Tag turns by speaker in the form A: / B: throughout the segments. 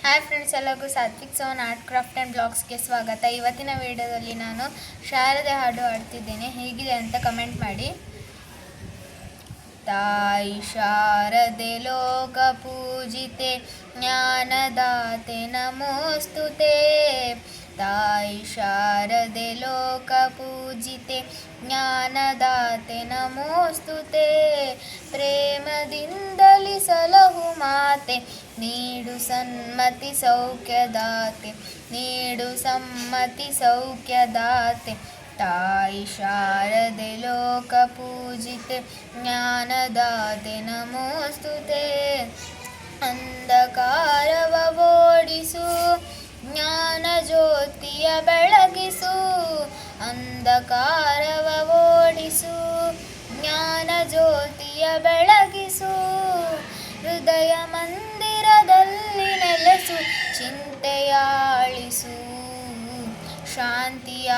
A: Hi friends, ಎಲ್ಲರಿಗೂ ಸಾತ್ವಿಕ್ ಸೋನ್ art craft and ಬ್ಲಾಗ್ಸ್ಗೆ ಸ್ವಾಗತ. ಇವತ್ತಿನ ವಿಡಿಯೋದಲ್ಲಿ ನಾನು ಶಾರದೆ ಹಾಡು ಹಾಡ್ತಿದ್ದೇನೆ. ಹೇಗಿದೆ ಅಂತ ಕಮೆಂಟ್ ಮಾಡಿ. ತಾಯಿ ಶಾರದೆ ಲೋಕ ಪೂಜಿತೆ ಜ್ಞಾನದಾತೆ ನಮೋಸ್ತುತೆ. ತಾಯಿ ಶಾರದೆ ಲೋಕ ಪೂಜಿತೆ ಜ್ಞಾನದಾತೆ ನಮೋಸ್ತುತೆ. ಪ್ರೇಮದಿಂದಲಿ ಸಲಹು ಮಾತೆ, ನೀಡು ಸನ್ಮತಿ ಸೌಖ್ಯದಾತೆ, ನೀಡು ಸಮ್ಮತಿ ಸೌಖ್ಯದಾತೆ. ತಾಯಿ ಶಾರದೆ ಲೋಕ ಪೂಜಿತೆ ಜ್ಞಾನದಾತೆ ನಮೋಸ್ತುತೆ. ಅಂಧಕಾರವ ಓಡಿಸು, ಜ್ಞಾನ ಜ್ಯೋತಿಯ ಬೆಳಗಿಸು. ಅಂಧಕಾರವ ಓಡಿಸು, ಜ್ಞಾನ ಜ್ಯೋತಿಯ ಬೆಳಗಿಸು. ಹೃದಯ ಮಂದಿರದಲ್ಲಿ ನೆಲೆಸು, ಚಿಂತೆಯ ಅಳಿಸು, ಶಾಂತಿಯ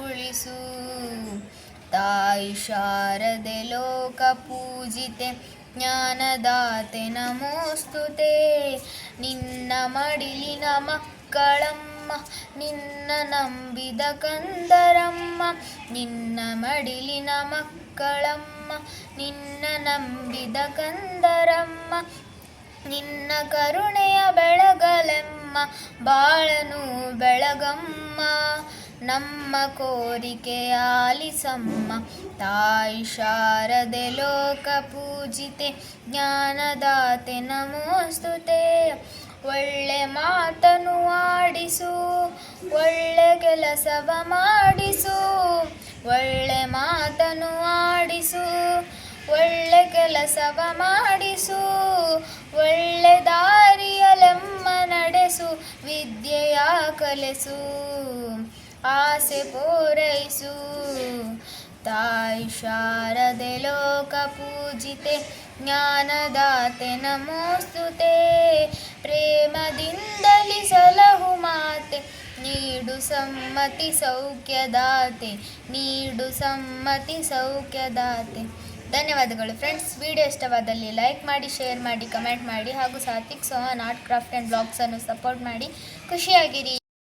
A: ಉಳಿಸು. ತಾಯಿ ಶಾರದೆ ಲೋಕ ಪೂಜಿತೆ ಜ್ಞಾನದಾತೆ ನಮೋಸ್ತುತೆ. ನಿನ್ನ ಮಡಿಲಿನ ಮಕ್ಕಳಮ್ಮ, ನಿನ್ನ ನಂಬಿದ ಕಂದರಮ್ಮ. ನಿನ್ನ ಮಡಿಲಿನ ಮಕ್ಕಳಮ್ಮ, ನಿನ್ನ ನಂಬಿದ ಕಂದರಮ್ಮ. ನಿನ್ನ ಕರುಣೆಯ ಬೆಳಗಲೆಮ್ಮ, ಬಾಳನು ಬೆಳಗಮ್ಮ. ನಮ್ಮ ಕೋರಿಕೆ ಆಲಿಸಮ್ಮ. ತಾಯಿ ಶಾರದೆ ಲೋಕ ಪೂಜಿತೆ ಜ್ಞಾನದಾತೆ ನಮೋಸ್ತುತೆ. ಒಳ್ಳೆ ಮಾತನು ಆಡಿಸು, ಒಳ್ಳೆ ಕೆಲಸವ ಮಾಡಿಸು. ಒಳ್ಳೆ ಮಾತನು ಆಡಿಸು, ಒಳ್ಳೆ ಕೆಲಸವ ಮಾಡಿಸು. ಒಳ್ಳೆ ದಾರಿಯಲೆಮ್ಮ ನಡೆಸು, ವಿದ್ಯೆಯ ಕಲಿಸು, ಆಸೆ ಪೂರೈಸು. ತಾಯಿ ಶಾರದೆ ಲೋಕ ಪೂಜಿತೆ ಜ್ಞಾನದಾತೆ ನಮೋಸ್ತುತೆ. ಪ್ರೇಮದಿಂದಲಿ ಸಲಹು ಮಾತೆ, ನೀಡು ಸಮ್ಮತಿ ಸೌಖ್ಯದಾತೆ, ನೀಡು ಸಮ್ಮತಿ ಸೌಖ್ಯದಾತೆ. ಧನ್ಯವಾದಗಳು ಫ್ರೆಂಡ್ಸ್. ವಿಡಿಯೋ ಇಷ್ಟವಾದಲ್ಲಿ ಲೈಕ್ ಮಾಡಿ, ಶೇರ್ ಮಾಡಿ, ಕಮೆಂಟ್ ಮಾಡಿ ಹಾಗೂ ಸಾತ್ವಿಕ್ ಸೋನ್ ಆರ್ಟ್ ಕ್ರಾಫ್ಟ್ ಆ್ಯಂಡ್ ಬ್ಲಾಗ್ಸನ್ನು ಸಪೋರ್ಟ್ ಮಾಡಿ. ಖುಷಿಯಾಗಿರಿ.